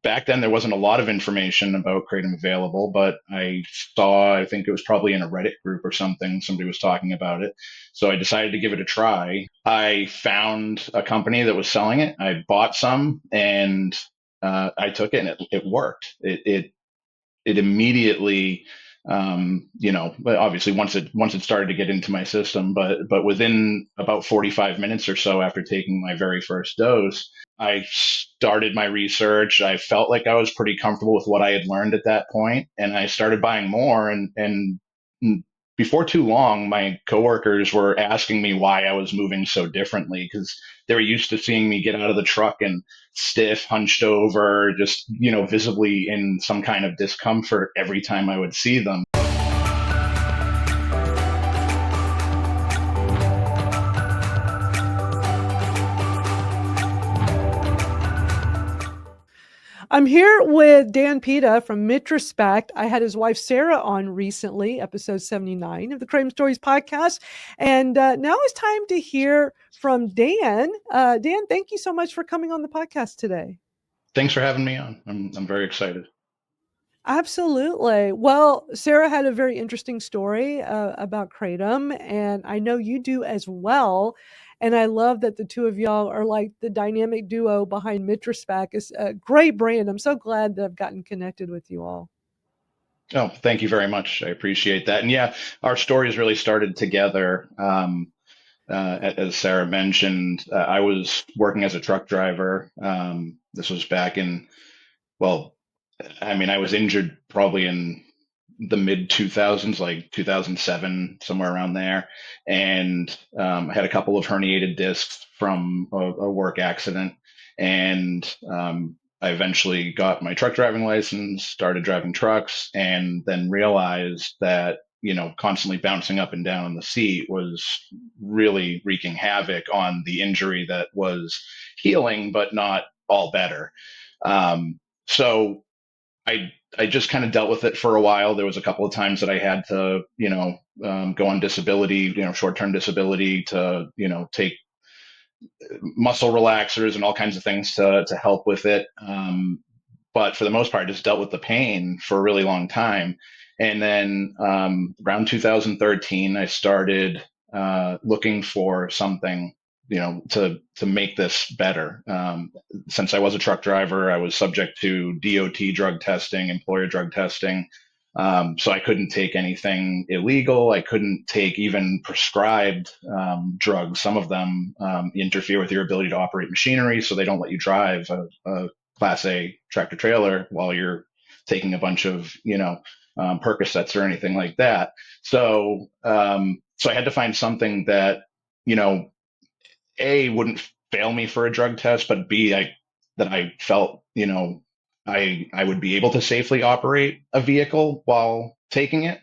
back then there wasn't a lot of information about Kratom available, but I saw, I think it was probably in a Reddit group or something, somebody was talking about it. So I decided to give it a try. I found a company that was selling it. I bought some and I took it and it worked. It immediately, but obviously once it started to get into my system, but within about 45 minutes or so after taking my very first dose, I started my research. I felt like I was pretty comfortable with what I had learned at that point, and I started buying more. And before too long, my coworkers were asking me why I was moving so differently because they were used to seeing me get out of the truck and stiff, hunched over, just, visibly in some kind of discomfort every time I would see them. I'm here with Dan Pitta from Mitrospect. I had his wife Sarah on recently, episode 79 of the Kratom Stories Podcast. And now it's time to hear from Dan. Dan, thank you so much for coming on the podcast today. Thanks for having me on. I'm very excited. Absolutely. Well, Sarah had a very interesting story about Kratom, and I know you do as well. And I love that the two of y'all are like the dynamic duo behind Mitrospect. It's a great brand. I'm so glad that I've gotten connected with you all. Oh, thank you very much. I appreciate that. And yeah, our stories really started together. As Sarah mentioned, I was working as a truck driver. This was back in, well, I was injured probably in the mid 2000s, like 2007, somewhere around there. And I had a couple of herniated discs from a work accident. And I eventually got my truck driving license, started driving trucks, and then realized that, constantly bouncing up and down in the seat was really wreaking havoc on the injury that was healing, but not all better. So I just kind of dealt with it for a while. There was a couple of times that I had to, go on disability, short-term disability to, take muscle relaxers and all kinds of things to help with it. But for the most part, I just dealt with the pain for a really long time. And then around 2013, I started looking for something, to make this better. Since I was a truck driver, I was subject to DOT drug testing, employer drug testing. So I couldn't take anything illegal. I couldn't take even prescribed drugs. Some of them interfere with your ability to operate machinery, so they don't let you drive a Class A tractor trailer while you're taking a bunch of, Percocets or anything like that. So I had to find something that, you know, A, wouldn't fail me for a drug test, but B, that I felt, I would be able to safely operate a vehicle while taking it.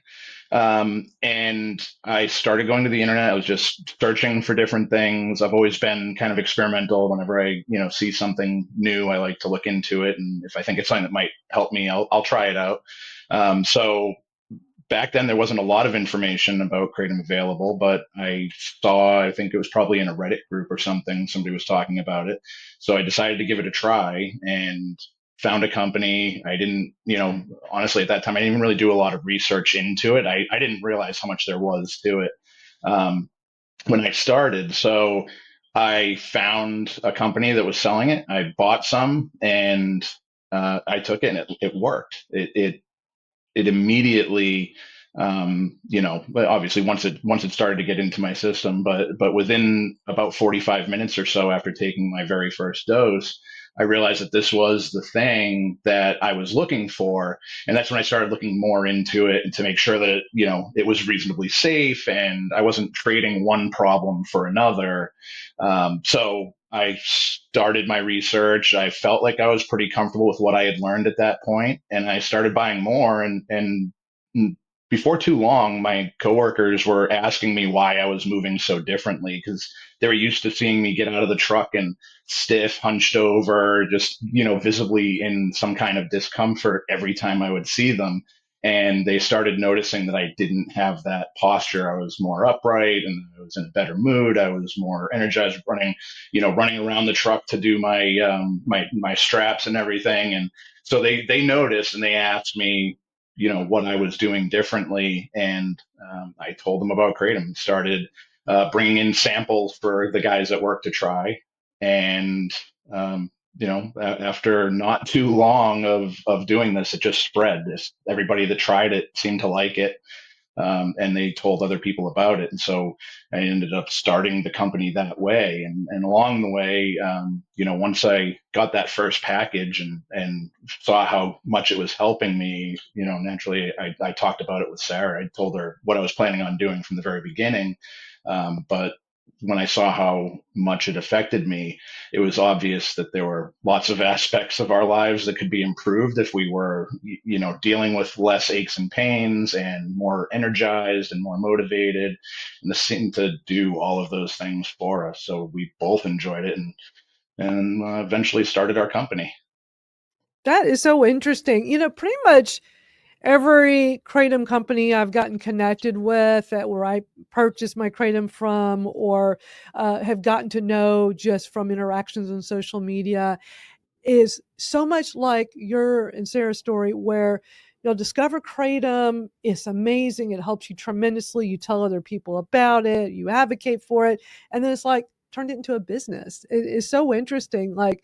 And I started going to the internet. I was just searching for different things. I've always been kind of experimental. Whenever I, see something new, I like to look into it. And if I think it's something that might help me, I'll try it out. So back then there wasn't a lot of information about Kratom available, but I saw, I think it was probably in a Reddit group or something, somebody was talking about it. So I decided to give it a try and found a company. I didn't, honestly, at that time, I didn't even really do a lot of research into it. I didn't realize how much there was to it um, when I started. So I found a company that was selling it. I bought some and I took it and it worked. It immediately, but obviously once it started to get into my system, but within about 45 minutes or so after taking my very first dose, I realized that this was the thing that I was looking for. And that's when I started looking more into it and to make sure that it was reasonably safe and I wasn't trading one problem for another. So I started my research. I felt like I was pretty comfortable with what I had learned at that point, and I started buying more. And before too long, my coworkers were asking me why I was moving so differently because they were used to seeing me get out of the truck and stiff, hunched over, just visibly in some kind of discomfort every time I would see them. And they started noticing that I didn't have that posture. I was more upright and I was in a better mood. I was more energized running around the truck to do my straps and everything. And so they noticed and they asked me, what I was doing differently. And I told them about Kratom and started bringing in samples for the guys at work to try. And, after not too long of doing this, it just spread. Everybody that tried it seemed to like it, and they told other people about it. And so I ended up starting the company that way. And along the way, once I got that first package and saw how much it was helping me, naturally I talked about it with Sarah. I told her what I was planning on doing from the very beginning. But when I saw how much it affected me, it was obvious that there were lots of aspects of our lives that could be improved if we were, dealing with less aches and pains and more energized and more motivated. And this seemed to do all of those things for us. So we both enjoyed it and eventually started our company. That is so interesting. Pretty much every Kratom company I've gotten connected with, where I purchase my Kratom from, or have gotten to know just from interactions on social media, is so much like your and Sarah's story, where you'll discover Kratom. It's amazing. It helps you tremendously. You tell other people about it. You advocate for it. And then it's like turned it into a business. It is so interesting. Like,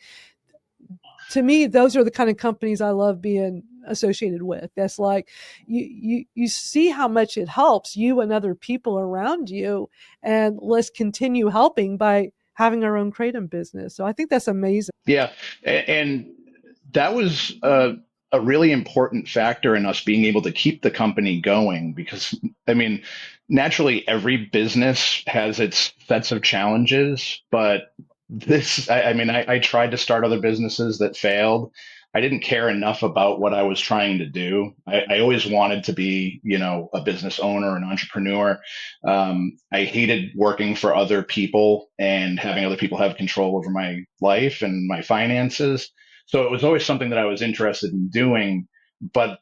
to me, those are the kind of companies I love being associated with. That's like you see how much it helps you and other people around you, and let's continue helping by having our own Kratom business. So I think that's amazing. Yeah, and that was a really important factor in us being able to keep the company going because, I mean, naturally every business has its sets of challenges, but I tried to start other businesses that failed. I didn't care enough about what I was trying to do. I always wanted to be, a business owner, an entrepreneur. I hated working for other people and having other people have control over my life and my finances. So it was always something that I was interested in doing. But,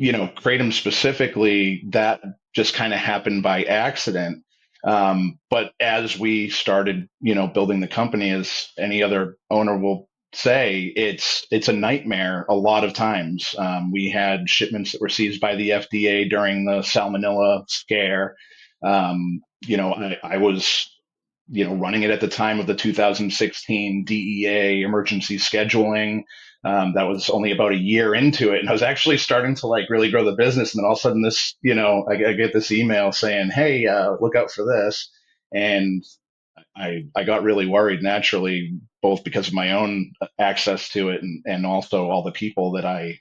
Kratom specifically, that just kind of happened by accident. But as we started, building the company, as any other owner will say, it's a nightmare a lot of times. We had shipments that were seized by the FDA during the salmonella scare. I was running it at the time of the 2016 DEA emergency scheduling. That was only about a year into it. And I was actually starting to like really grow the business. And then all of a sudden I get this email saying, hey, look out for this. And I got really worried naturally, both because of my own access to it and also all the people that I,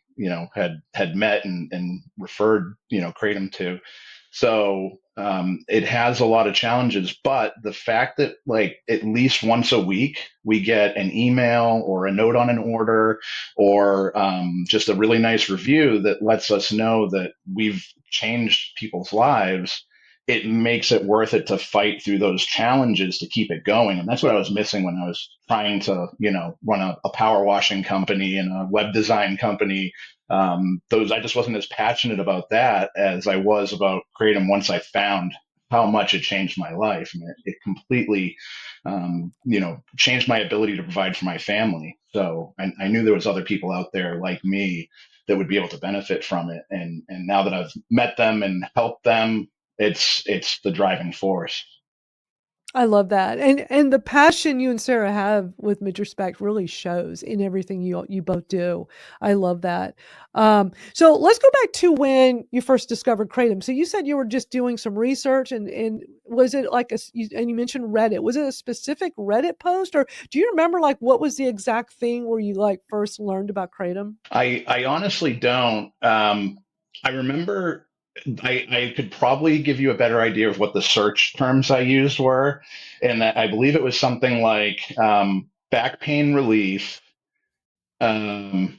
had met and referred, Kratom to. So it has a lot of challenges, but the fact that like at least once a week we get an email or a note on an order or just a really nice review that lets us know that we've changed people's lives, it makes it worth it to fight through those challenges to keep it going. And that's what I was missing when I was trying to, run a power washing company and a web design company. Those I just wasn't as passionate about that as I was about Kratom once I found how much it changed my life. I mean, it completely, changed my ability to provide for my family. So I knew there was other people out there like me that would be able to benefit from it. And now that I've met them and helped them, it's the driving force. I love that. And the passion you and Sarah have with Mid Respect really shows in everything you both do. I love that. So let's go back to when you first discovered Kratom. So you said you were just doing some research, and was it like and you mentioned Reddit. Was it a specific Reddit post, or do you remember like what was the exact thing where you like first learned about Kratom? I honestly don't. I remember I could probably give you a better idea of what the search terms I used were, and that I believe it was something like back pain relief, um,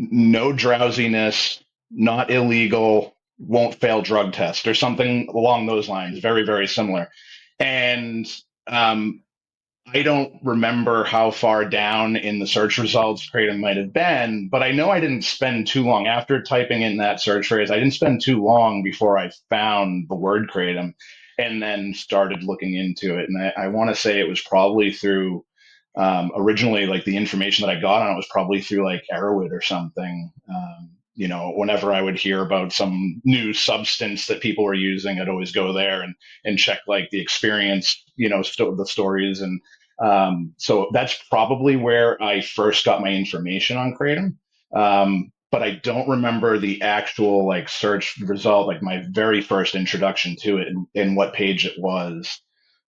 no drowsiness, not illegal, won't fail drug test, or something along those lines. Very, very similar. And um, I don't remember how far down in the search results Kratom might have been, but I know I didn't spend too long after typing in that search phrase. I didn't spend too long before I found the word Kratom and then started looking into it. And I want to say it was probably through originally like the information that I got on it was probably through like Arrowwood or something. Whenever I would hear about some new substance that people were using, I'd always go there and check like the experience, the stories and so that's probably where I first got my information on Kratom. But I don't remember the actual like search result, like my very first introduction to it and what page it was,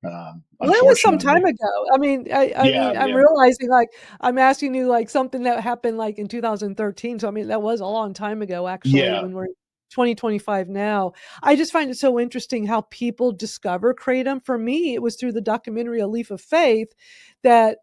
Well, it was some unfortunately. time ago. I mean, Yeah, I'm yeah, realizing, like, I'm asking you, like, something that happened, like, in 2013, so, I mean, that was a long time ago, actually, yeah. when we're 2025 now. I just find it so interesting how people discover kratom. For me, it was through the documentary A Leaf of Faith that,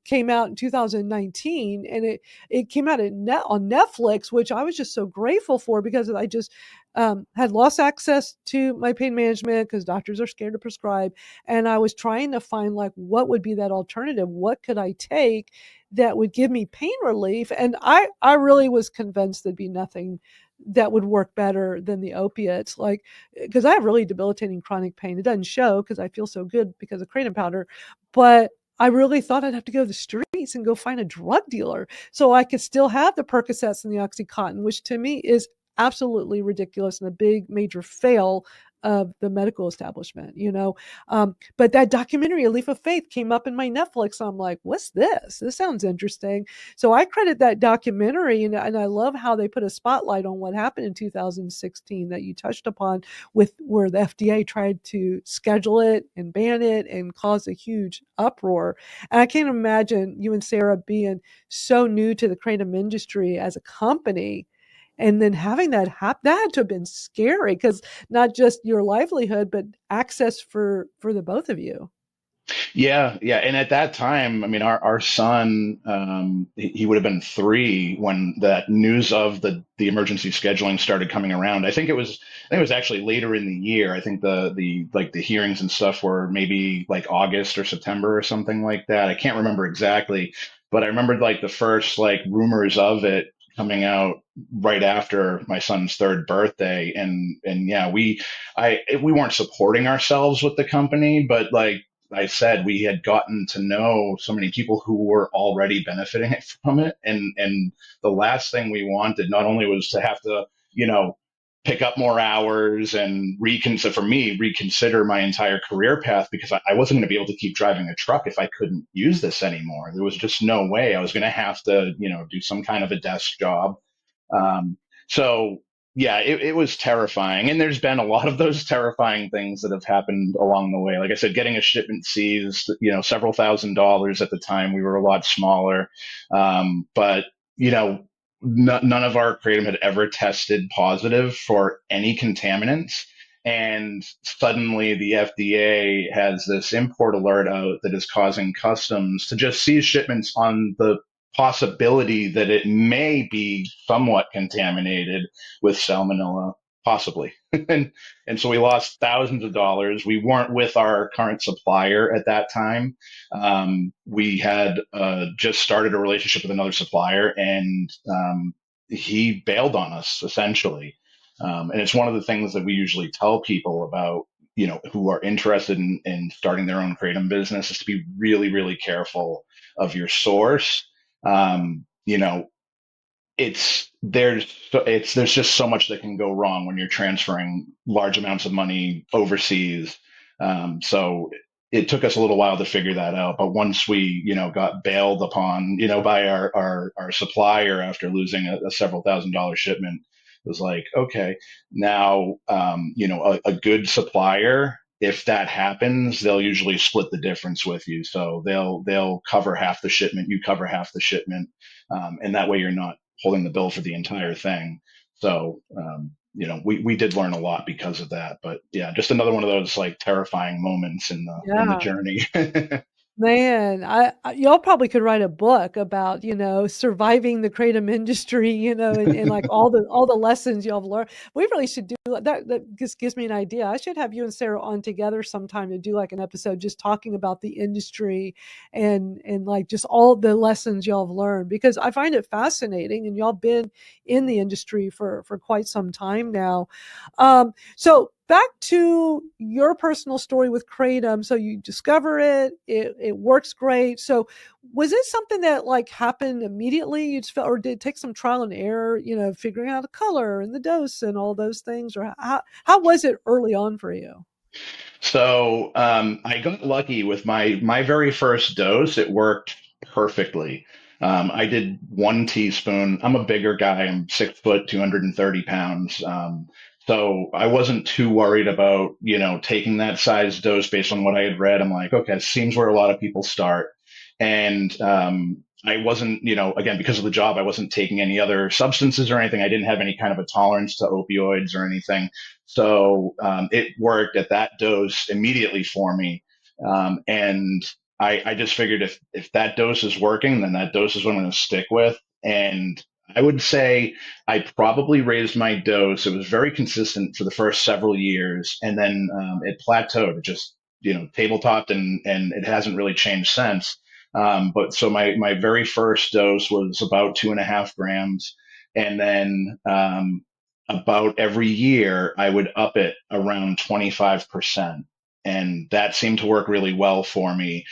came out in 2019, and it came out on Netflix, which I was just so grateful for because I just, had lost access to my pain management because doctors are scared to prescribe, and I was trying to find like what would be that alternative? What could I take that would give me pain relief? And I really was convinced there'd be nothing that would work better than the opiates. Like, because I have really debilitating chronic pain. It doesn't show because I feel so good because of kratom powder, but I really thought I'd have to go to the streets and go find a drug dealer so I could still have the Percocets and the Oxycontin, which to me is absolutely ridiculous and a big major fail of the medical establishment, you know. But that documentary, A Leaf of Faith, came up in my Netflix. I'm like, what's this? This sounds interesting. So I credit that documentary, and I love how they put a spotlight on what happened in 2016 that you touched upon, with where the FDA tried to schedule it and ban it and cause a huge uproar. And I can't imagine you and Sarah being so new to the kratom industry as a company. And then having that happen, that had to have been scary because not just your livelihood, but access for the both of you. Yeah, yeah. And at that time, I mean, our son, he would have been 3 when that news of the emergency scheduling started coming around. I think it was actually later in the year. I think the hearings and stuff were maybe like August or September or something like that. I can't remember exactly, but I remembered like the first like rumors of it coming out right after my son's 3rd birthday. And yeah, we weren't supporting ourselves with the company, but like I said, we had gotten to know so many people who were already benefiting from it, and the last thing we wanted not only was to have to, you know, pick up more hours and reconsider my entire career path because I wasn't going to be able to keep driving a truck if I couldn't use this anymore. There was just no way. I was going to have to, do some kind of a desk job. So yeah, it was terrifying. And there's been a lot of those terrifying things that have happened along the way. Like I said, getting a shipment seized, several $1,000s at the time. We were a lot smaller. But, you know, none of our kratom had ever tested positive for any contaminants. And suddenly the FDA has this import alert out that is causing customs to just seize shipments on the possibility that it may be somewhat contaminated with salmonella, possibly. and so we lost thousands of dollars. We weren't with our current supplier at that time. We had just started a relationship with another supplier, and he bailed on us essentially. And it's one of the things that we usually tell people about, who are interested in starting their own kratom business, is to be really, really careful of your source. um, you know, there's just so much that can go wrong when you're transferring large amounts of money overseas. So it took us a little while to figure that out, but once we, got bailed upon, by our supplier after losing a several $1,000 shipment, it was like, okay, now, a good supplier, if that happens, they'll usually split the difference with you. So they'll cover half the shipment, you cover half the shipment, and that way you're not holding the bill for the entire thing. So, we did learn a lot because of that. But yeah, just another one of those like terrifying moments in the Yeah. journey. Man, y'all probably could write a book about, surviving the kratom industry, and like all the lessons y'all have learned. We really should do that. That just gives me an idea. I should have you and Sarah on together sometime to do like an episode just talking about the industry and like just all the lessons y'all have learned, because I find it fascinating, and y'all been in the industry for quite some time now. So back to your personal story with kratom. So you discover it works great. So was it something that like happened immediately? You just felt, or did it take some trial and error, figuring out the color and the dose and all those things? Or how was it early on for you? So I got lucky with my very first dose. It worked perfectly. I did 1 teaspoon. I'm a bigger guy. I'm 6 foot, 230 pounds. So I wasn't too worried about, taking that size dose based on what I had read. I'm like, okay, it seems where a lot of people start. And I wasn't, again, because of the job, I wasn't taking any other substances or anything. I didn't have any kind of a tolerance to opioids or anything. So it worked at that dose immediately for me. And I just figured if that dose is working, then that dose is what I'm going to stick with. And I would say I probably raised my dose. It was very consistent for the first several years, and then it plateaued. It just tabletopped, and it hasn't really changed since. But so my very first dose was about 2.5 grams, and then about every year I would up it around 25%. And that seemed to work really well for me,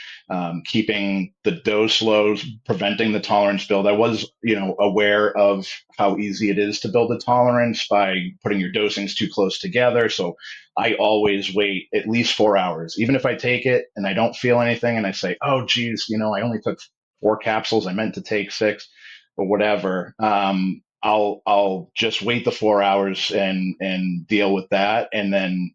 keeping the dose low, preventing the tolerance build. I was, aware of how easy it is to build a tolerance by putting your dosings too close together. So I always wait at least 4 hours, even if I take it and I don't feel anything, and I say, "Oh, geez, I only took 4 capsules. I meant to take six, or whatever." I'll just wait the 4 hours and deal with that, and then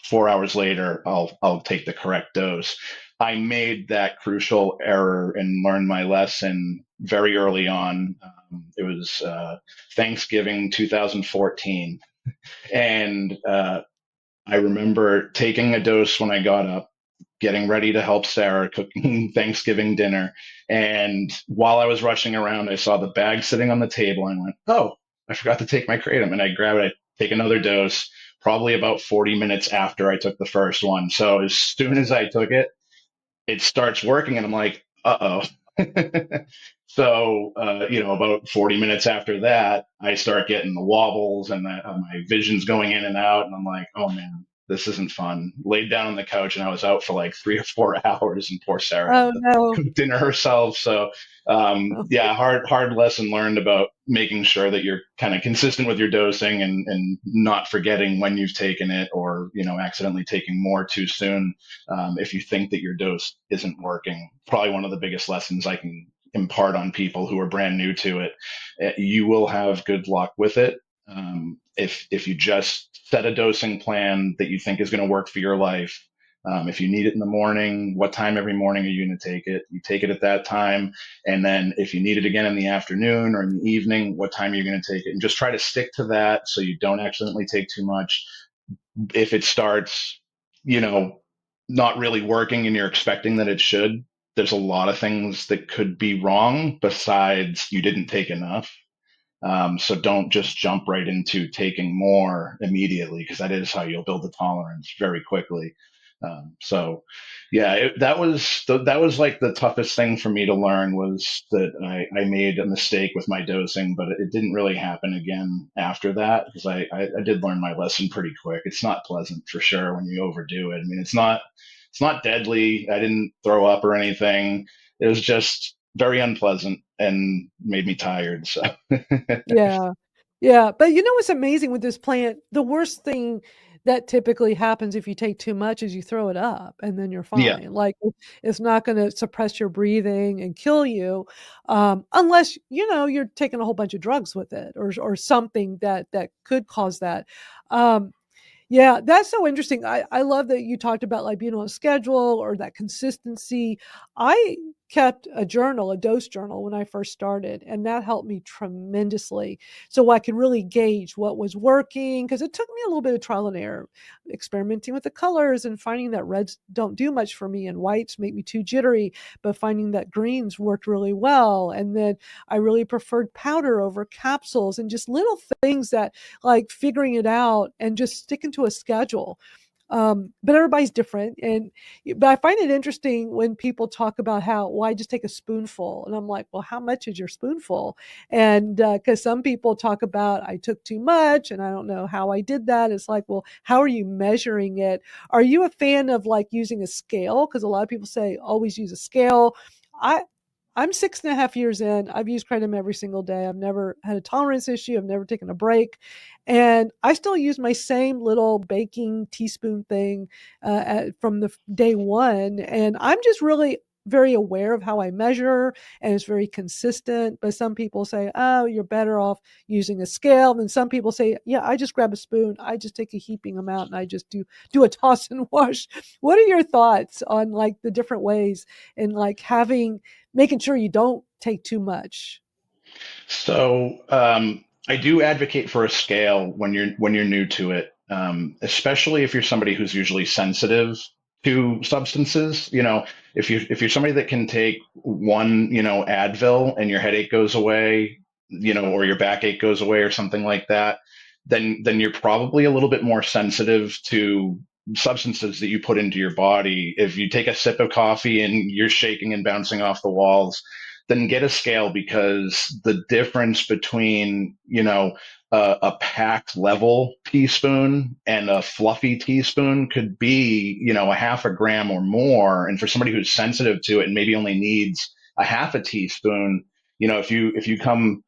4 hours later I'll take the correct dose. I made that crucial error and learned my lesson very early on. It was Thanksgiving 2014, and I remember taking a dose when I got up, getting ready to help Sarah cooking Thanksgiving dinner. And while I was rushing around, I saw the bag sitting on the table and went, "Oh, I forgot to take my kratom." And I grabbed it, I take another dose, probably about 40 minutes after I took the first one. So as soon as I took it, it starts working, and I'm like, "Uh oh." So, about 40 minutes after that, I start getting the wobbles, and my vision's going in and out. And I'm like, "Oh man, this isn't fun." Laid down on the couch, and I was out for like 3 or 4 hours, and poor Sarah had Oh to no. cook dinner herself. So, yeah, hard lesson learned about making sure that you're kind of consistent with your dosing, and not forgetting when you've taken it, or, accidentally taking more too soon, if you think that your dose isn't working. Probably one of the biggest lessons I can impart on people who are brand new to it. You will have good luck with it. If you just set a dosing plan that you think is going to work for your life. If you need it in the morning, what time every morning are you going to take it? You take it at that time. And then if you need it again in the afternoon or in the evening, what time are you going to take it? And just try to stick to that so you don't accidentally take too much. If it starts, you know, not really working and you're expecting that it should, there's a lot of things that could be wrong besides you didn't take enough. So don't just jump right into taking more immediately, because that is how you'll build the tolerance very quickly. So yeah, that was like the toughest thing for me to learn, was that I made a mistake with my dosing, but it didn't really happen again after that, because I did learn my lesson pretty quick. It's not pleasant for sure when you overdo it. I mean, it's not deadly. I didn't throw up or anything. It was just very unpleasant and made me tired. So Yeah. Yeah, but you know what's amazing with this plant? The worst thing that typically happens if you take too much is you throw it up and then you're yeah, fine. Like it's not going to suppress your breathing and kill you, unless you're taking a whole bunch of drugs with it, or something that could cause that. Um, yeah, that's so interesting. I love that you talked about like being on a schedule or that consistency. I kept a journal, a dose journal, when I first started, and that helped me tremendously. So I could really gauge what was working, because it took me a little bit of trial and error, experimenting with the colors and finding that reds don't do much for me and whites make me too jittery, but finding that greens worked really well. And then I really preferred powder over capsules, and just little things that, like, figuring it out and just sticking to a schedule. But everybody's different. But I find it interesting when people talk about how, well, I just take a spoonful. And I'm like, well, how much is your spoonful? And because some people talk about, I took too much and I don't know how I did that. It's like, well, how are you measuring it? Are you a fan of like using a scale? Because a lot of people say always use a scale. I, I'm 6.5 years in. I've used Kratom every single day. I've never had a tolerance issue. I've never taken a break. And I still use my same little baking teaspoon thing from the day one. And I'm just really very aware of how I measure, and it's very consistent. But some people say, oh, you're better off using a scale. And some people say, yeah, I just grab a spoon. I just take a heaping amount and I just do a toss and wash. What are your thoughts on like the different ways and like making sure you don't take too much? So I do advocate for a scale when you're new to it, especially if you're somebody who's usually sensitive to substances. If you're somebody that can take one, Advil and your headache goes away, or your backache goes away or something like that, then you're probably a little bit more sensitive to substances that you put into your body. If you take a sip of coffee and you're shaking and bouncing off the walls, then get a scale, because the difference between, a packed level teaspoon and a fluffy teaspoon could be, a half a gram or more. And for somebody who's sensitive to it and maybe only needs a half a teaspoon, if you come,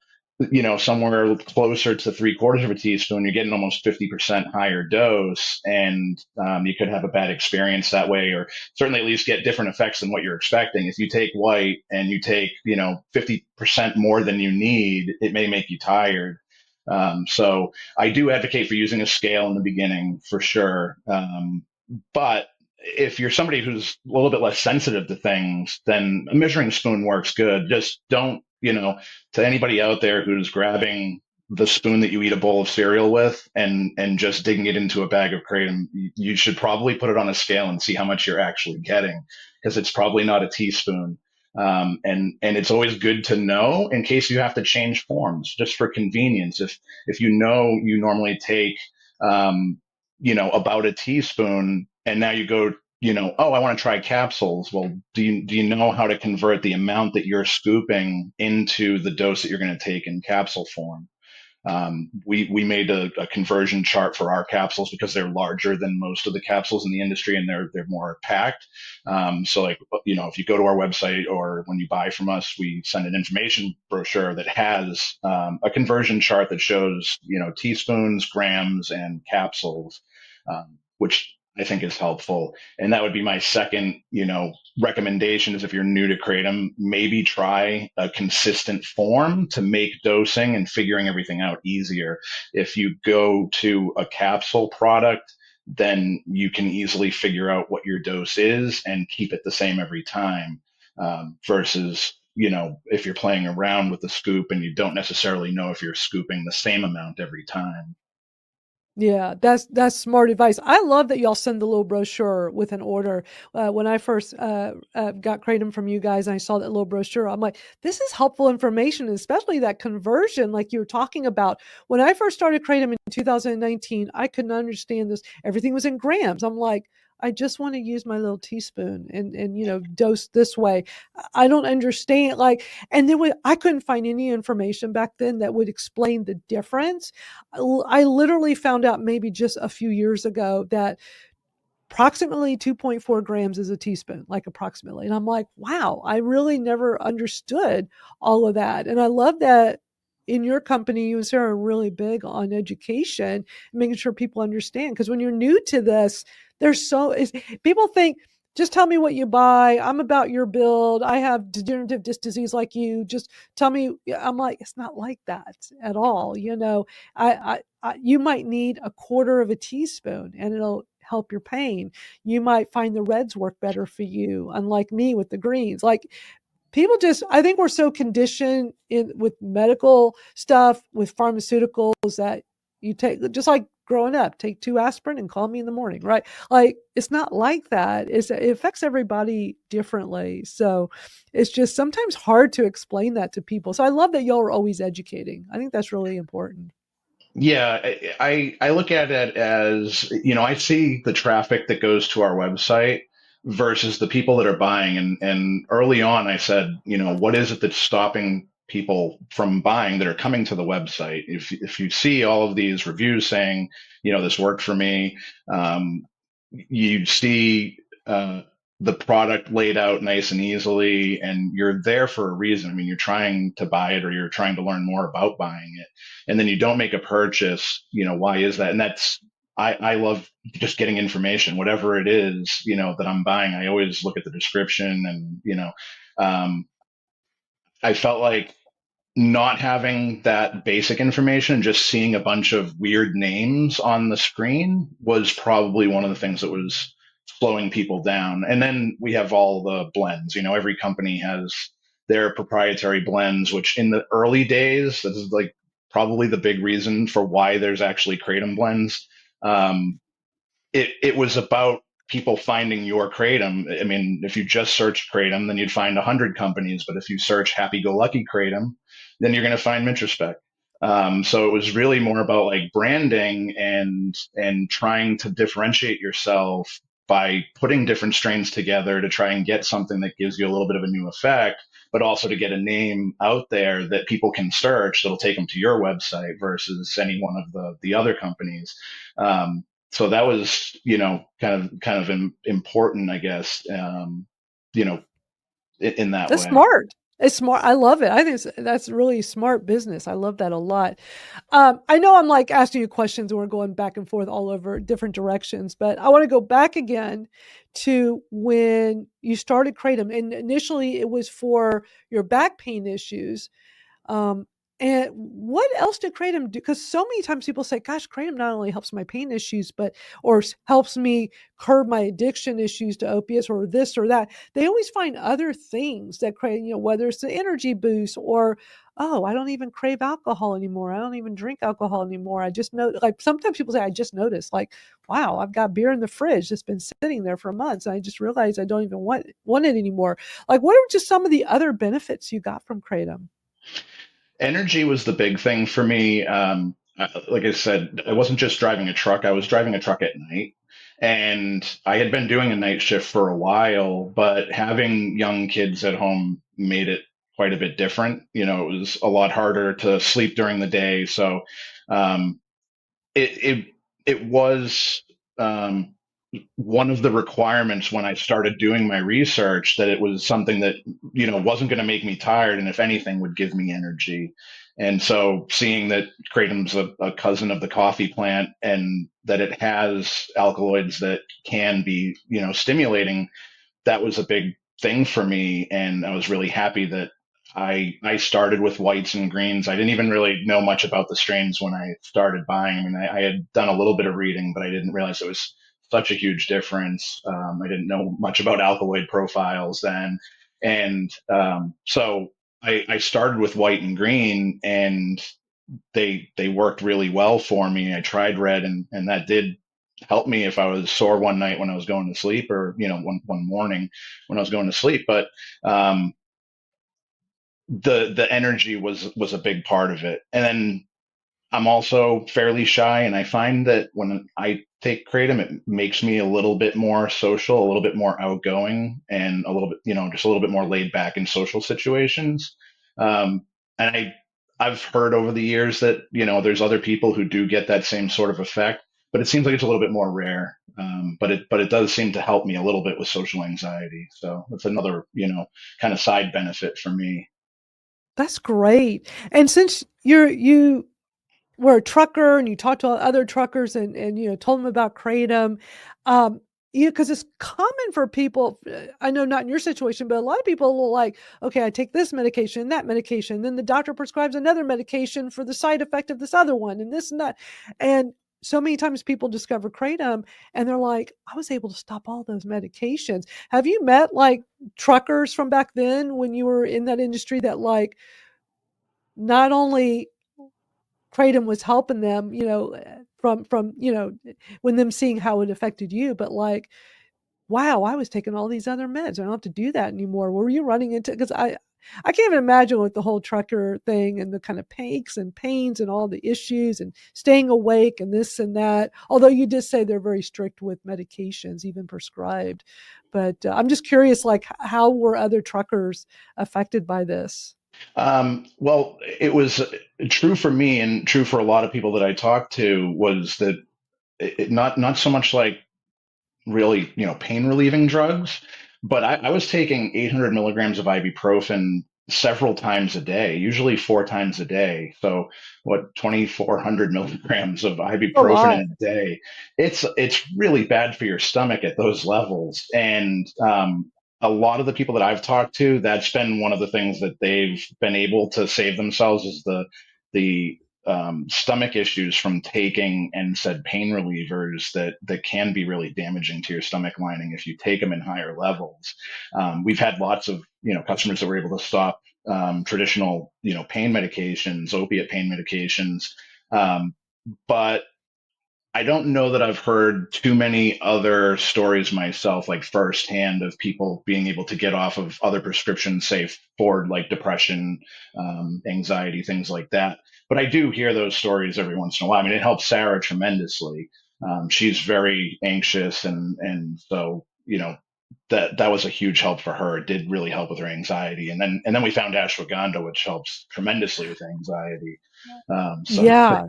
somewhere closer to three-quarters of a teaspoon, you're getting almost 50% higher dose. And you could have a bad experience that way, or certainly at least get different effects than what you're expecting. If you take white and you take, 50% more than you need, it may make you tired. So I do advocate for using a scale in the beginning for sure. But if you're somebody who's a little bit less sensitive to things, then a measuring spoon works good. Just don't, to anybody out there who's grabbing the spoon that you eat a bowl of cereal with and just digging it into a bag of kratom, you should probably put it on a scale and see how much you're actually getting, because it's probably not a teaspoon. And it's always good to know in case you have to change forms, just for convenience. If you normally take about a teaspoon, and now you go, oh, I want to try capsules. Well, do you know how to convert the amount that you're scooping into the dose that you're going to take in capsule form? We made a conversion chart for our capsules because they're larger than most of the capsules in the industry, and they're more packed. So, like, if you go to our website or when you buy from us, we send an information brochure that has a conversion chart that shows, teaspoons, grams, and capsules, which I think is helpful. And that would be my second, recommendation, is if you're new to kratom, maybe try a consistent form to make dosing and figuring everything out easier. If you go to a capsule product, then you can easily figure out what your dose is and keep it the same every time. Versus, if you're playing around with the scoop and you don't necessarily know if you're scooping the same amount every time. Yeah, that's smart advice. I love that y'all send the little brochure with an order. When I first got Kratom from you guys, and I saw that little brochure. I'm like, this is helpful information, especially that conversion, like you were talking about. When I first started Kratom in 2019, I couldn't understand this. Everything was in grams. I'm like, I just want to use my little teaspoon and dose this way. I don't understand, like, and then I couldn't find any information back then that would explain the difference. I literally found out maybe just a few years ago that approximately 2.4 grams is a teaspoon, like approximately. And I'm like, wow, I really never understood all of that. And I love that in your company, you and Sarah are really big on education, making sure people understand. Because when you're new to this, people think, just tell me what you buy. I'm about your build. I have degenerative disc disease like you. Just tell me. I'm like, it's not like that at all. You might need a quarter of a teaspoon and it'll help your pain. You might find the reds work better for you, unlike me with the greens. Like, people just, I think we're so conditioned in with medical stuff, with pharmaceuticals, that you take, just like growing up, take 2 aspirin and call me in the morning, right? Like, it's not like that. It affects everybody differently. So it's just sometimes hard to explain that to people. So I love that y'all are always educating. I think that's really important. Yeah, I look at it as, I see the traffic that goes to our website versus the people that are buying. And early on, I said, what is it that's stopping people from buying that are coming to the website? If you see all of these reviews saying, this worked for me, um, you see the product laid out nice and easily, and you're there for a reason. I mean, you're trying to buy it or you're trying to learn more about buying it, and then you don't make a purchase. Why is that? And that's I love just getting information, whatever it is, that I'm buying. I always look at the description, and um, I felt like not having that basic information, just seeing a bunch of weird names on the screen was probably one of the things that was slowing people down. And then we have all the blends. Every company has their proprietary blends, which in the early days, this is like probably the big reason for why there's actually Kratom blends. Um, it was about people finding your kratom. I mean, if you just search kratom, then you'd find 100 companies. But if you search happy-go-lucky kratom, then you're going to find Mintrospect. So it was really more about like branding and trying to differentiate yourself by putting different strains together to try and get something that gives you a little bit of a new effect, but also to get a name out there that people can search that'll take them to your website versus any one of the other companies. So that was, kind of important, I guess, you know, in that That's way. smart. It's smart. I love it. I think that's really smart business. I love that a lot. I know I'm like asking you questions and we're going back and forth all over different directions, but I want to go back again to when you started Kratom. And initially it was for your back pain issues. Um, and what else did kratom do? Because so many times people say, "Gosh, kratom not only helps my pain issues, but helps me curb my addiction issues to opiates or this or that." They always find other things that kratom, whether it's the energy boost or, oh, I don't even crave alcohol anymore. I don't even drink alcohol anymore. I just know, like sometimes people say, I just noticed, like, wow, I've got beer in the fridge that's been sitting there for months. And I just realized I don't even want it anymore. Like, what are just some of the other benefits you got from kratom? Energy was the big thing for me. Like I said, I wasn't just driving a truck, I was driving a truck at night. And I had been doing a night shift for a while, but having young kids at home made it quite a bit different. It was a lot harder to sleep during the day. So um, it it was um, one of the requirements when I started doing my research that it was something that wasn't going to make me tired, and if anything would give me energy. And so seeing that kratom's a cousin of the coffee plant and that it has alkaloids that can be stimulating, that was a big thing for me, and I was really happy that I started with whites and greens. I didn't even really know much about the strains when I started buying. I mean, I had done a little bit of reading, but I didn't realize it was such a huge difference. I didn't know much about alkaloid profiles then, and so I started with white and green, and they worked really well for me. I tried red, and that did help me if I was sore one night when I was going to sleep, or one morning when I was going to sleep. But um, the energy was a big part of it. And then I'm also fairly shy, and I find that when I take kratom, it makes me a little bit more social, a little bit more outgoing, and a little bit, just a little bit more laid back in social situations. And I've heard over the years that there's other people who do get that same sort of effect, but it seems like it's a little bit more rare. But it does seem to help me a little bit with social anxiety. So that's another kind of side benefit for me. That's great. And since you were a trucker and you talked to other truckers and told them about kratom, um, because it's common for people. I know not in your situation, but a lot of people will like, okay, I take this medication, that medication, then the doctor prescribes another medication for the side effect of this other one, and this and that, and so many times people discover kratom and they're like, I was able to stop all those medications. Have you met like truckers from back then when you were in that industry that like not only kratom was helping them, from when them seeing how it affected you, but like, wow, I was taking all these other meds. I don't have to do that anymore. Were you running into, because I can't even imagine with the whole trucker thing and the kind of aches and pains and all the issues and staying awake and this and that. Although you did say they're very strict with medications, even prescribed. But I'm just curious, like, how were other truckers affected by this? Well, it was true for me and true for a lot of people that I talked to was that not so much like really, pain relieving drugs. But I was taking 800 milligrams of ibuprofen several times a day, usually 4 times a day. So what, 2,400 milligrams of A ibuprofen lot. in a day? It's really bad for your stomach at those levels. And a lot of the people that I've talked to, that's been one of the things that they've been able to save themselves is the stomach issues from taking NSAID pain relievers that can be really damaging to your stomach lining if you take them in higher levels. We've had lots of customers that were able to stop traditional pain medications, opiate pain medications, but I don't know that I've heard too many other stories myself, like firsthand, of people being able to get off of other prescriptions, say for like depression, anxiety, things like that. But I do hear those stories every once in a while. I mean, it helps Sarah tremendously. She's very anxious, and so that was a huge help for her. It did really help with her anxiety, and then we found ashwagandha, which helps tremendously with anxiety. So Yeah.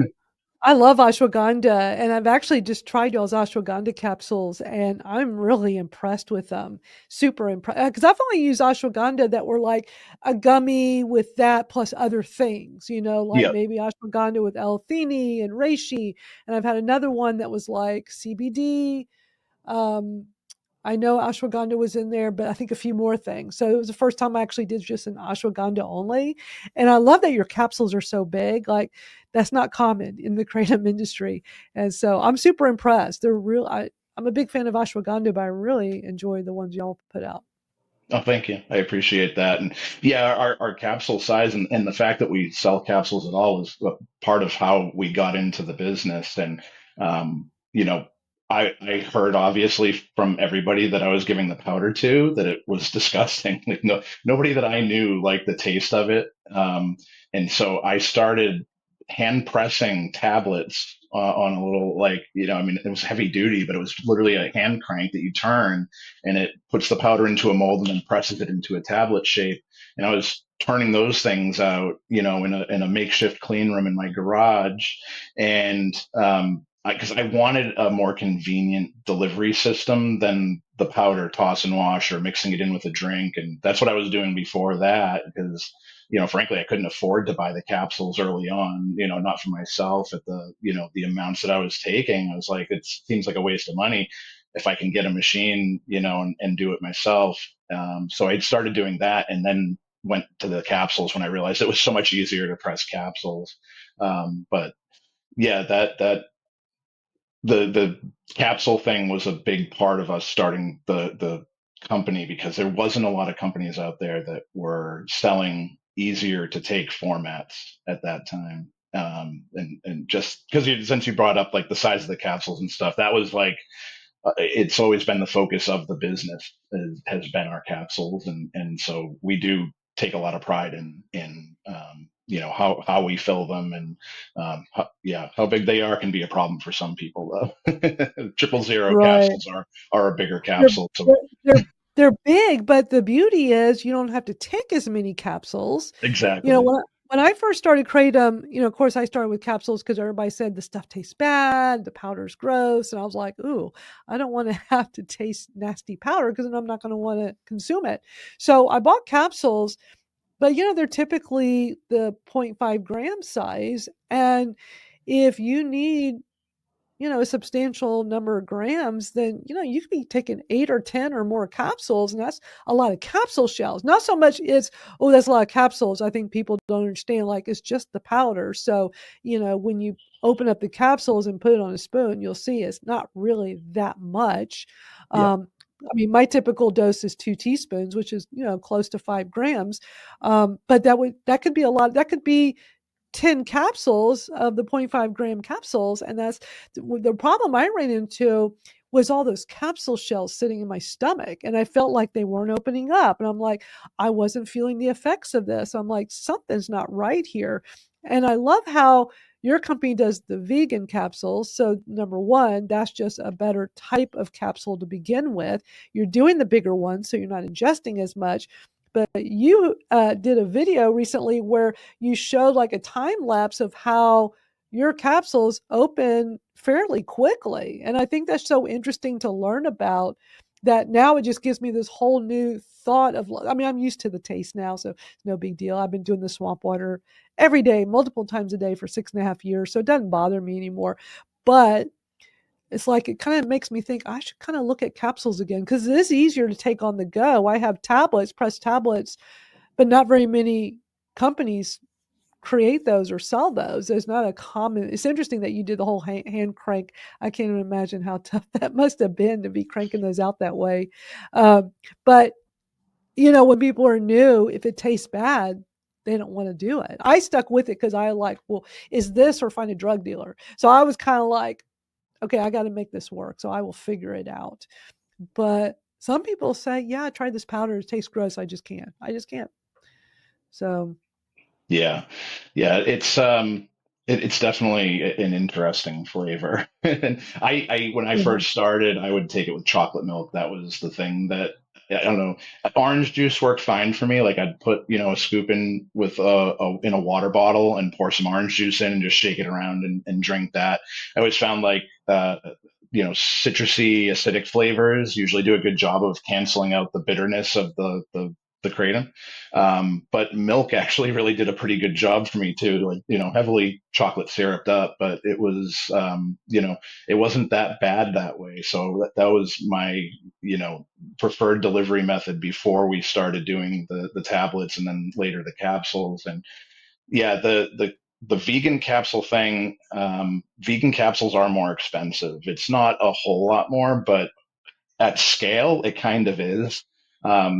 I love ashwagandha, and I've actually just tried y'all's ashwagandha capsules, and I'm really impressed with them. Super impressed because I've only used ashwagandha that were like a gummy with that plus other things, like yeah. maybe ashwagandha with L-theanine and reishi, and I've had another one that was like CBD. Um, I know ashwagandha was in there, but I think a few more things. So it was the first time I actually did just an ashwagandha only. And I love that your capsules are so big. Like that's not common in the kratom industry. And so I'm super impressed. They're real. I'm a big fan of ashwagandha, but I really enjoy the ones y'all put out. Oh, thank you. I appreciate that. And yeah, our capsule size and the fact that we sell capsules at all is a part of how we got into the business. And, you know, I heard obviously from everybody that I was giving the powder to that it was disgusting. Like nobody that I knew liked the taste of it. And so I started hand pressing tablets on a little, like, I mean, it was heavy duty, but it was literally a hand crank that you turn and it puts the powder into a mold and then presses it into a tablet shape. And I was turning those things out, in a makeshift clean room in my garage, and because I wanted a more convenient delivery system than the powder toss and wash or mixing it in with a drink, and that's what I was doing before that because. Frankly, I couldn't afford to buy the capsules early on, not for myself at the amounts that I was taking. I was like, it seems like a waste of money if I can get a machine, and do it myself. So I started doing that and then went to the capsules when I realized it was so much easier to press capsules. But yeah, that the capsule thing was a big part of us starting the company because there wasn't a lot of companies out there that were selling easier to take formats at that time. And just because since you brought up like the size of the capsules and stuff, that was like it's always been the focus of the business has been our capsules, and so we do take a lot of pride in how we fill them, and how big they are can be a problem for some people though. 000 Right. capsules are a bigger They're capsule, so they're they're they're big, but the beauty is you don't have to take as many capsules. exactly. When I first started kratom, of course, I started with capsules because everybody said the stuff tastes bad, the powder's gross, and I was like, "Ooh, I don't wanna have to taste nasty powder because then I'm not gonna wanna consume it." So I bought capsules, but, they're typically the 0.5 gram size, and if you need a substantial number of grams, then, you could be taking 8 or 10 or more capsules. And that's a lot of capsule shells. Not so much it's, oh, that's a lot of capsules. I think people don't understand, like, it's just the powder. So, when you open up the capsules and put it on a spoon, you'll see it's not really that much. Yeah. I mean, my typical dose is 2 teaspoons, which is, close to 5 grams. But that could be a lot. That could be 10 capsules of the 0.5 gram capsules. And that's the problem I ran into, was all those capsule shells sitting in my stomach. And I felt like they weren't opening up. And I'm like, I wasn't feeling the effects of this. I'm like, something's not right here. And I love how your company does the vegan capsules. So, number one, that's just a better type of capsule to begin with. You're doing the bigger ones, so you're not ingesting as much. But you did a video recently where you showed like a time lapse of how your capsules open fairly quickly. And I think that's so interesting to learn about, that now it just gives me this whole new thought of, I mean, I'm used to the taste now, so it's no big deal. I've been doing the swamp water every day, multiple times a day for 6.5 years. So it doesn't bother me anymore. But it's like, it kind of makes me think I should kind of look at capsules again, because it is easier to take on the go. I have tablets, pressed tablets, but not very many companies create those or sell those. There's not a common. It's interesting that you did the whole hand crank. I can't even imagine how tough that must have been to be cranking those out that way. But when people are new, if it tastes bad, they don't want to do it. I stuck with it because I like, well, is this or find a drug dealer? So I was kind of like, okay, I got to make this work. So I will figure it out. But some people say, yeah, I tried this powder. It tastes gross. I just can't. I just can't. So, Yeah, yeah, it's definitely an interesting flavor. And I when I yeah. first started, I would take it with chocolate milk. That was the thing that I don't know. Orange juice worked fine for me. Like I'd put, a scoop in with in a water bottle and pour some orange juice in and just shake it around and drink that. I always found like citrusy, acidic flavors usually do a good job of canceling out the bitterness of the kratom. But milk actually really did a pretty good job for me too, like, heavily chocolate syruped up, but it was, it wasn't that bad that way. So that was my, preferred delivery method before we started doing the tablets and then later the capsules. And yeah, the vegan capsule thing, vegan capsules are more expensive. It's not a whole lot more, but at scale, it kind of is.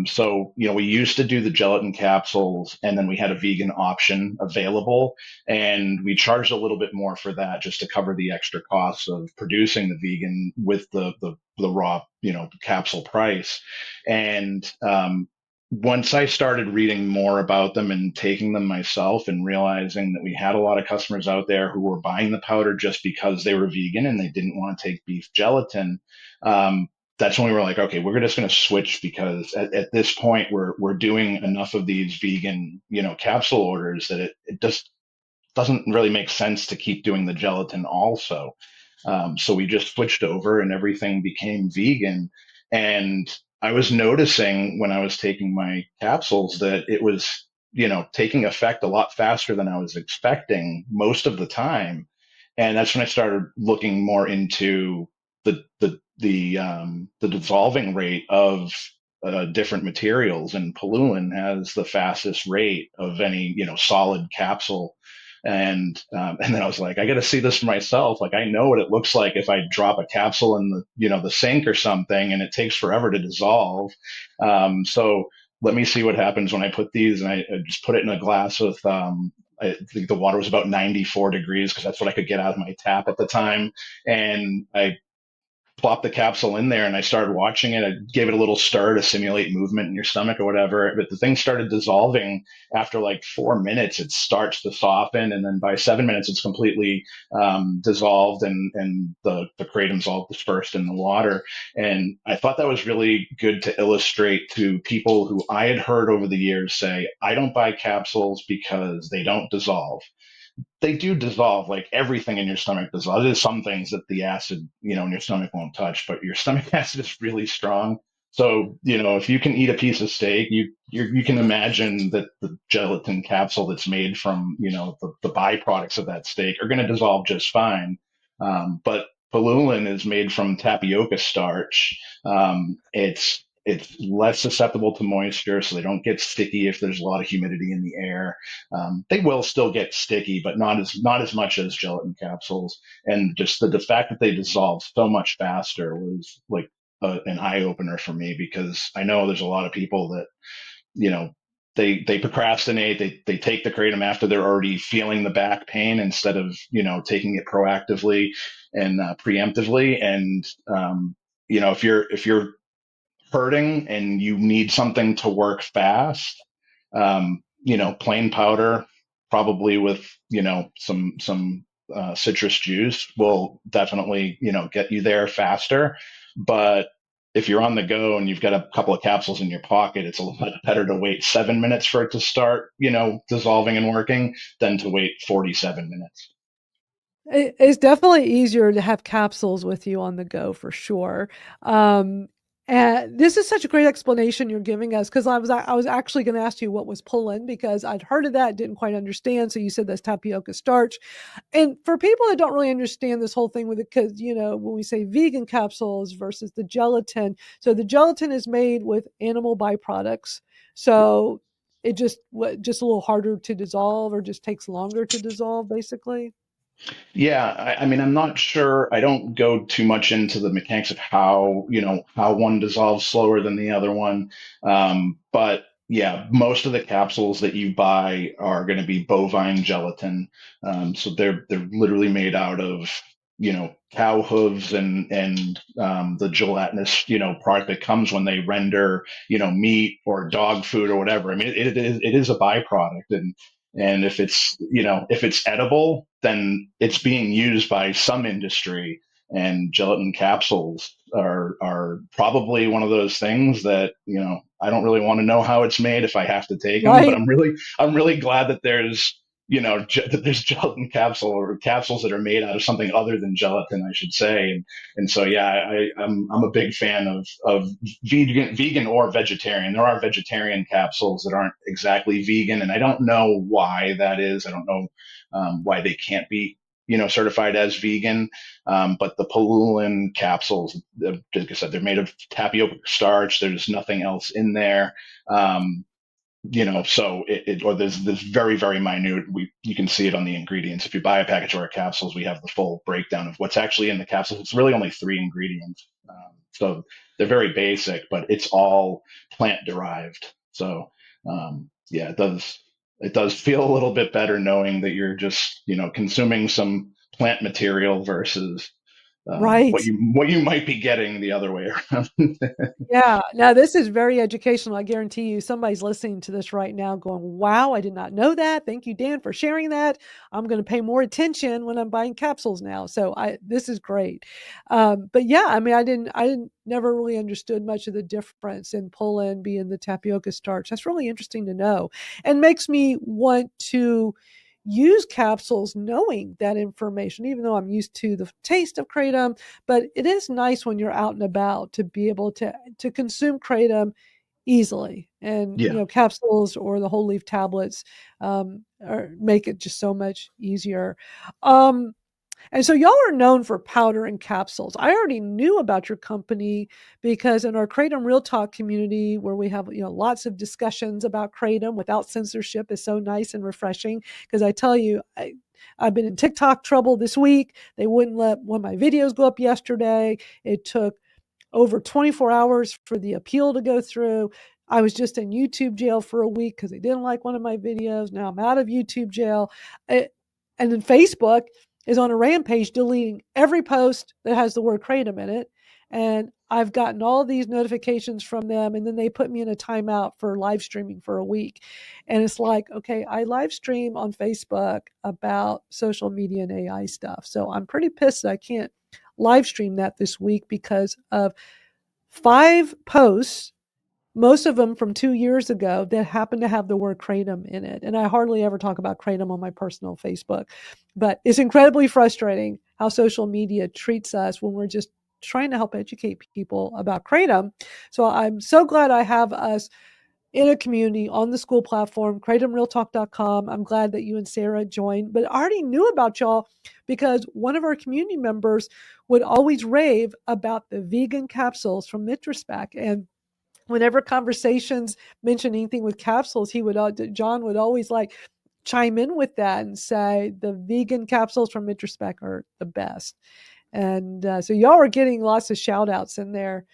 So, we used to do the gelatin capsules and then we had a vegan option available and we charged a little bit more for that just to cover the extra costs of producing the vegan with the raw, capsule price. And, once I started reading more about them and taking them myself and realizing that we had a lot of customers out there who were buying the powder just because they were vegan and they didn't want to take beef gelatin, um, that's when we were like, okay, we're just going to switch because at this point we're doing enough of these vegan, capsule orders that it just doesn't really make sense to keep doing the gelatin also. So we just switched over and everything became vegan. And I was noticing when I was taking my capsules that it was, taking effect a lot faster than I was expecting most of the time. And that's when I started looking more into the dissolving rate of different materials, and Palulin has the fastest rate of any solid capsule. And then I was like, I got to see this for myself. Like I know what it looks like if I drop a capsule in the sink or something, and it takes forever to dissolve. So let me see what happens when I put these, and I just put it in a glass with I think the water was about 94 degrees because that's what I could get out of my tap at the time. And I plopped the capsule in there and I started watching it. I gave it a little stir to simulate movement in your stomach or whatever. But the thing started dissolving after like 4 minutes. It starts to soften, and then by 7 minutes, it's completely dissolved, and the kratom's all dispersed in the water. And I thought that was really good to illustrate to people who I had heard over the years say, I don't buy capsules because they don't dissolve. They do dissolve, like everything in your stomach dissolves. There's some things that the acid, in your stomach won't touch, but your stomach acid is really strong. So, if you can eat a piece of steak, you can imagine that the gelatin capsule that's made from, the byproducts of that steak are going to dissolve just fine. But Palulin is made from tapioca starch. It's less susceptible to moisture, so they don't get sticky if there's a lot of humidity in the air. They will still get sticky, but not as much as gelatin capsules. And just the fact that they dissolve so much faster was like an eye opener for me, because I know there's a lot of people that, you know, they procrastinate. They take the kratom after they're already feeling the back pain, instead of, taking it proactively and preemptively. And if you're hurting and you need something to work fast, plain powder, probably with, some citrus juice, will definitely, get you there faster. But if you're on the go and you've got a couple of capsules in your pocket, it's a lot better to wait 7 minutes for it to start, dissolving and working, than to wait 47 minutes. It's definitely easier to have capsules with you on the go for sure. Um, and this is such a great explanation you're giving us, because I was actually going to ask you what was pullen, because I'd heard of that, didn't quite understand. So you said that's tapioca starch. And for people that don't really understand this whole thing with it, because when we say vegan capsules versus the gelatin, so the gelatin is made with animal byproducts. So it just a little harder to dissolve, or just takes longer to dissolve, basically. Yeah, I mean, I'm not sure. I don't go too much into the mechanics of how one dissolves slower than the other one. But yeah, most of the capsules that you buy are going to be bovine gelatin. So they're literally made out of, cow hooves and the gelatinous, product that comes when they render, meat or dog food or whatever. I mean, it is a byproduct. And if it's edible, then it's being used by some industry. And gelatin capsules are probably one of those things that, I don't really want to know how it's made if I have to take them. But Right. I'm really glad that there's gelatin capsules that are made out of something other than gelatin, I should say. And so yeah, I'm a big fan of vegan or vegetarian. There are vegetarian capsules that aren't exactly vegan, and I don't know why that is. I don't know why they can't be, certified as vegan. But the Palulin capsules, like I said, they're made of tapioca starch. There's nothing else in there. Um, so or there's very, very minute. You can see it on the ingredients. If you buy a package of our capsules, we have the full breakdown of what's actually in the capsules. It's really only three ingredients. So they're very basic, but it's all plant derived. So yeah, it does feel a little bit better knowing that you're just, consuming some plant material versus Right. what you might be getting the other way around. Yeah. Now this is very educational. I guarantee you somebody's listening to this right now going, wow, I did not know that. Thank you, Dan, for sharing that. I'm going to pay more attention when I'm buying capsules now. So this is great. But yeah, I mean, I didn't never really understood much of the difference in pullen being the tapioca starch. That's really interesting to know, and makes me want to use capsules knowing that information, even though I'm used to the taste of kratom. But it is nice when you're out and about to be able to consume kratom easily. And Yeah. capsules or the whole leaf tablets make it just so much easier. Um, and so y'all are known for powder and capsules. I already knew about your company because in our Kratom Real Talk community, where we have lots of discussions about Kratom without censorship, is so nice and refreshing. Because I tell you, I've been in TikTok trouble this week. They wouldn't let one of my videos go up yesterday. It took over 24 hours for the appeal to go through. I was just in YouTube jail for a week because they didn't like one of my videos. Now I'm out of YouTube jail. And then Facebook is on a rampage, deleting every post that has the word kratom in it. And I've gotten all these notifications from them, and then they put me in a timeout for live streaming for a week. And it's like, okay, I live stream on Facebook about social media and AI stuff. So I'm pretty pissed that I can't live stream that this week because of 5 posts, most of them from 2 years ago, that happen to have the word kratom in it. And I hardly ever talk about kratom on my personal Facebook. But it's incredibly frustrating how social media treats us when we're just trying to help educate people about kratom. So I'm so glad I have us in a community on the SKOOL platform, kratomrealtalk.com. I'm glad that you and Sarah joined, but I already knew about y'all because one of our community members would always rave about the vegan capsules from Mitrospec. And whenever conversations mentioned anything with capsules, John would always like chime in with that and say the vegan capsules from Mitrospec are the best. And so y'all were getting lots of shout outs in there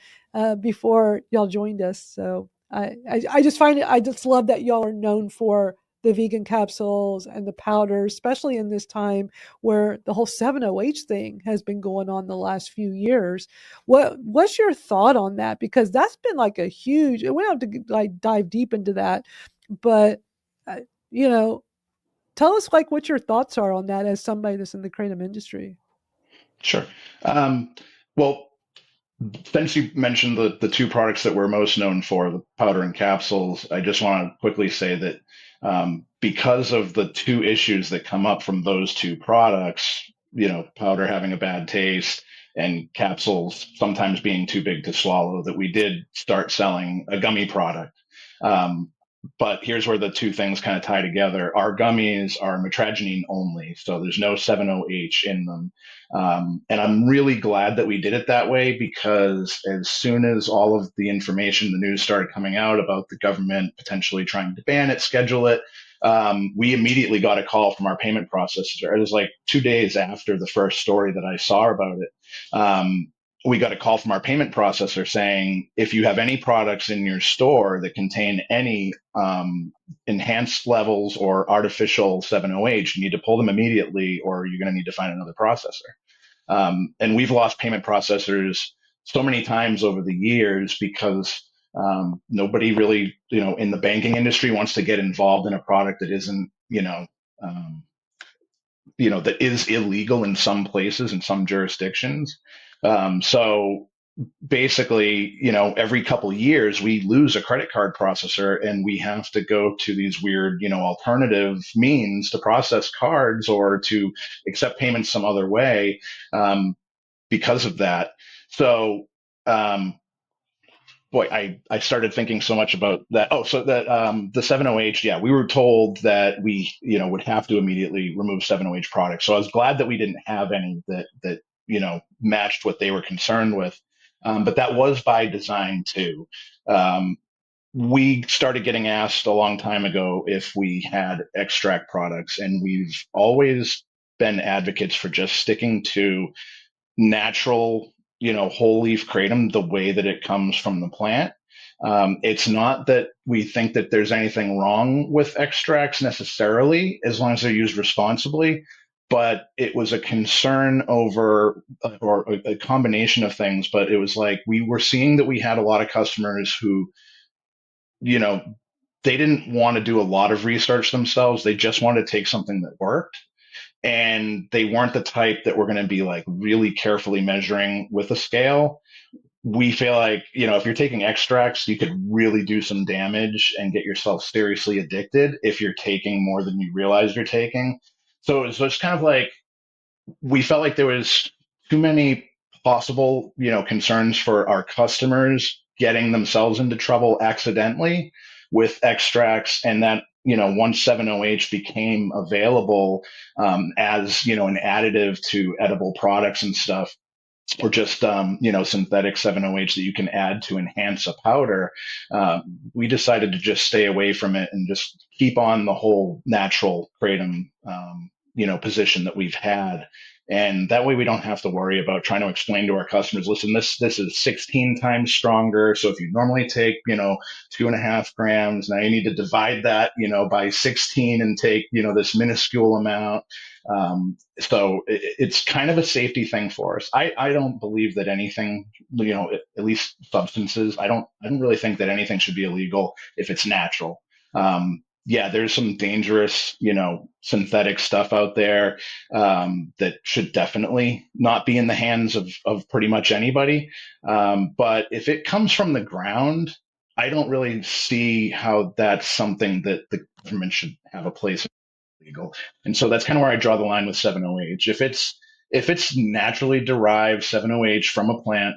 before y'all joined us. So I just find it, I just love that y'all are known for the vegan capsules and the powders, especially in this time where the whole 7-OH thing has been going on the last few years. What's your thought on that? Because that's been like a huge, we don't have to like dive deep into that, but uh, you know, tell us like what your thoughts are on that as somebody that's in the kratom industry. Sure. Um, well, since you mentioned the two products that we're most known for, the powder and capsules, I just want to quickly say that because of the two issues that come up from those two products, powder having a bad taste and capsules sometimes being too big to swallow, that we did start selling a gummy product. Um, but here's where the two things kind of tie together. Our gummies are mitragynine only, so there's no 7-OH in them. And I'm really glad that we did it that way because as soon as all of the information, the news started coming out about the government potentially trying to ban it, schedule it, we immediately got a call from our payment processor. It was like 2 days after the first story that I saw about it. We got a call from our payment processor saying, if you have any products in your store that contain any enhanced levels or artificial 7-OH, you need to pull them immediately or you're going to need to find another processor. And we've lost payment processors so many times over the years because nobody really, in the banking industry wants to get involved in a product that isn't, um, that is illegal in some places in some jurisdictions. So basically, every couple of years we lose a credit card processor and we have to go to these weird, alternative means to process cards or to accept payments some other way because of that. So, um, boy, I started thinking so much about that. Oh, so that the 7-OH, yeah, we were told that we, would have to immediately remove 7-OH products. So I was glad that we didn't have any that matched what they were concerned with. But that was by design too. Um, we started getting asked a long time ago if we had extract products, and we've always been advocates for just sticking to natural, whole leaf kratom the way that it comes from the plant. It's not that we think that there's anything wrong with extracts necessarily, as long as they're used responsibly. But it was a concern over, or a combination of things. But it was like we were seeing that we had a lot of customers who, you know, they didn't want to do a lot of research themselves. They just wanted to take something that worked, and they weren't the type that were going to be like really carefully measuring with a scale. We feel like, if you're taking extracts, you could really do some damage and get yourself seriously addicted if you're taking more than you realize you're taking. So it was just kind of like we felt like there was too many possible, concerns for our customers getting themselves into trouble accidentally with extracts, and that once 7-OH became available as an additive to edible products and stuff, or just synthetic 7-OH that you can add to enhance a powder, we decided to just stay away from it and just keep on the whole natural kratom position that we've had. And that way we don't have to worry about trying to explain to our customers, listen, this is 16 times stronger. So if you normally take 2.5 grams, now you need to divide that by 16 and take this minuscule amount. So it's kind of a safety thing for us. I don't believe that anything, at least substances, I don't really think that anything should be illegal if it's natural. Yeah, there's some dangerous, synthetic stuff out there that should definitely not be in the hands of pretty much anybody. But if it comes from the ground, I don't really see how that's something that the government should have a place legal. And so that's kind of where I draw the line with 7-OH. If it's naturally derived 7-OH from a plant,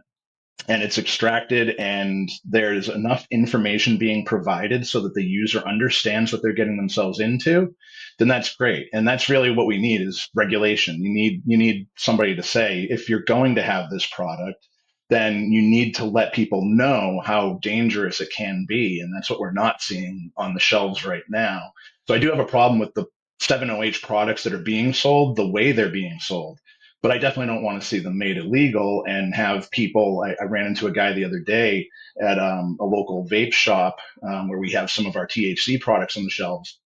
and it's extracted and there's enough information being provided so that the user understands what they're getting themselves into, then that's great. And that's really what we need is regulation. You need somebody to say, if you're going to have this product, then you need to let people know how dangerous it can be. And that's what we're not seeing on the shelves right now. So I do have a problem with the 7OH products that are being sold, the way they're being sold, but I definitely don't want to see them made illegal and have people. I ran into a guy the other day at a local vape shop where we have some of our THC products on the shelves.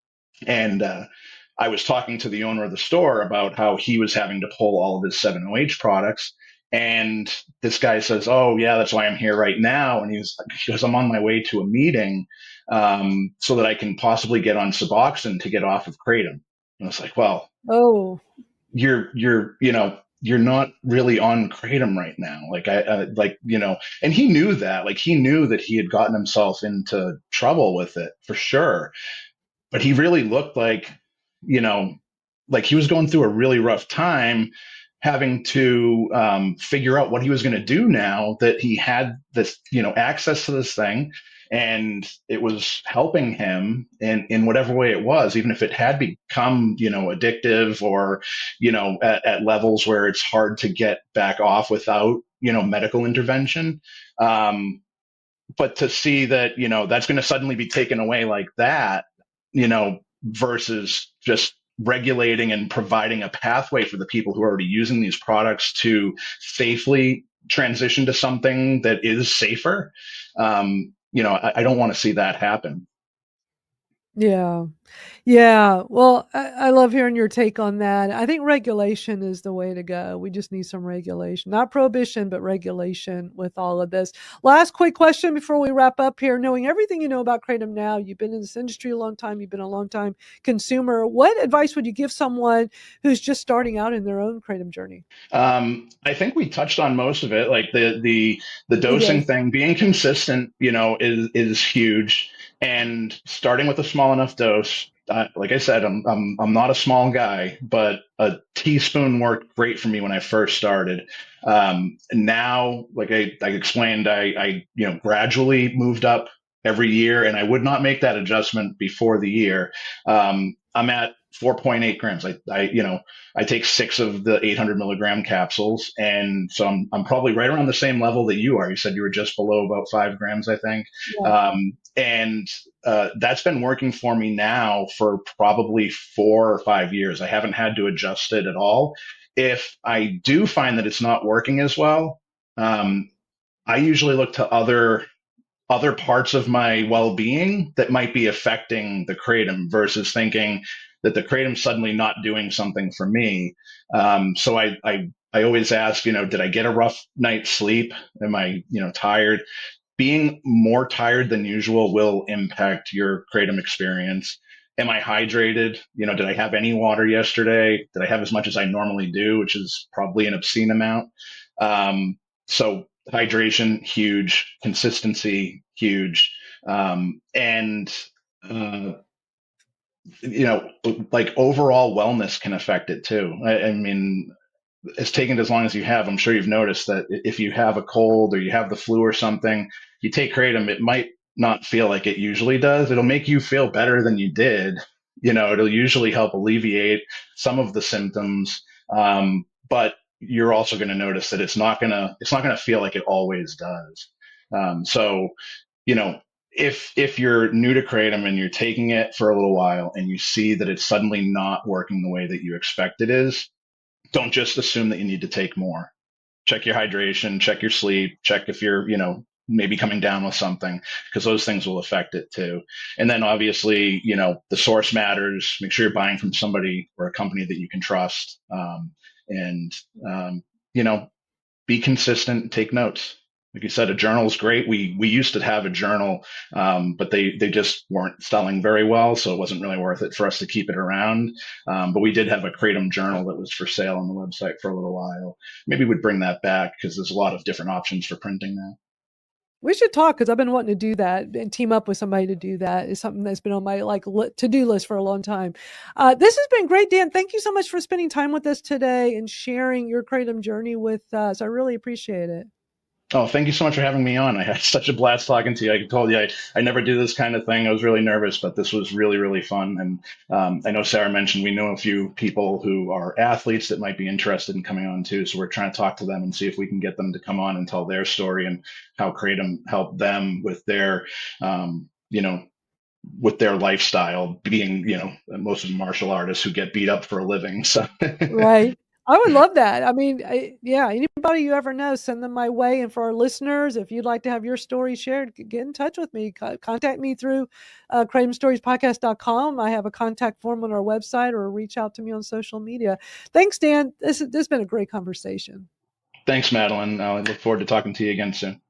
And I was talking to the owner of the store about how he was having to pull all of his 7OH products. And this guy says, "Oh, yeah, that's why I'm here right now." And he goes, "I'm on my way to a meeting so that I can possibly get on Suboxone to get off of Kratom." And I was like, "Well, Oh, you're not really on kratom right now, like and he knew that, like he knew that he had gotten himself into trouble with it for sure, but he really looked you know like he was going through a really rough time having to figure out what he was going to do now that he had this access to this thing, and it was helping him in whatever way it was, even if it had become addictive or at levels where it's hard to get back off without medical intervention. But to see that that's going to suddenly be taken away like that, versus just regulating and providing a pathway for the people who are already using these products to safely transition to something that is safer. I don't want to see that happen. yeah. Yeah. Well, I love hearing your take on that. I think regulation is the way to go. We just need some regulation, not prohibition, but regulation with all of this. Last quick question before we wrap up here. Knowing everything you know about Kratom now, you've been in this industry a long time, you've been a long time consumer. What advice would you give someone who's just starting out in their own Kratom journey? I think we touched on most of it, like the We dosing did. thing. Being consistent, is huge, and starting with a small enough dose. Like I said, I'm not a small guy, but a teaspoon worked great for me when I first started. Now, like I explained, I gradually moved up every year, and I would not make that adjustment before the year. I'm at 4.8 grams. I take 6 of the 800 milligram capsules, and so I'm probably right around the same level that you are. You said you were just below about 5 grams, I think, Yeah. and that's been working for me now for probably 4 or 5 years. I haven't had to adjust it at all. If I do find that it's not working as well, um, I usually look to other parts of my well-being that might be affecting the kratom versus thinking that the kratom's suddenly not doing something for me. So I always ask, did I get a rough night's sleep? Am I, tired? Being more tired than usual will impact your kratom experience. Am I hydrated? Did I have any water yesterday? Did I have as much as I normally do, which is probably an obscene amount? So hydration, huge. Consistency, huge. And uh, like overall wellness can affect it too. I mean, it's taken as long as you have. I'm sure you've noticed that if you have a cold or you have the flu or something, you take kratom, it might not feel like it usually does. It'll make you feel better than you did. It'll usually help alleviate some of the symptoms. But you're also going to notice that it's not gonna feel like it always does. So, you know, if you're new to kratom and you're taking it for a little while and you see that it's suddenly not working the way that you expect it is, don't just assume that you need to take more. Check your hydration, check your sleep, check if you're, maybe coming down with something, because those things will affect it too. And then obviously, the source matters. Make sure you're buying from somebody or a company that you can trust. And, you know, be consistent, take notes. Like you said, a journal is great. We used to have a journal, but they just weren't selling very well, so it wasn't really worth it for us to keep it around. But we did have a kratom journal that was for sale on the website for a little while. Maybe we'd bring that back because there's a lot of different options for printing now. We should talk because I've been wanting to do that and team up with somebody to do that. Is something that's been on my to do list for a long time. This has been great, Dan. Thank you so much for spending time with us today and sharing your kratom journey with us. I really appreciate it. Oh, thank you so much for having me on. I had such a blast talking to you. I told you I never do this kind of thing. I was really nervous, but this was really, really fun. And I know Sarah mentioned we know a few people who are athletes that might be interested in coming on too. So we're trying to talk to them and see if we can get them to come on and tell their story and how Kratom helped them with their, you know, with their lifestyle, being, most of them martial artists who get beat up for a living. So Right. I would love that. I mean, yeah, anybody you ever know, send them my way. And for our listeners, if you'd like to have your story shared, get in touch with me. Contact me through KratomStoriesPodcast.com. I have a contact form on our website, or reach out to me on social media. Thanks, Dan. This has been a great conversation. thanks, Madalyn. I look forward to talking to you again soon.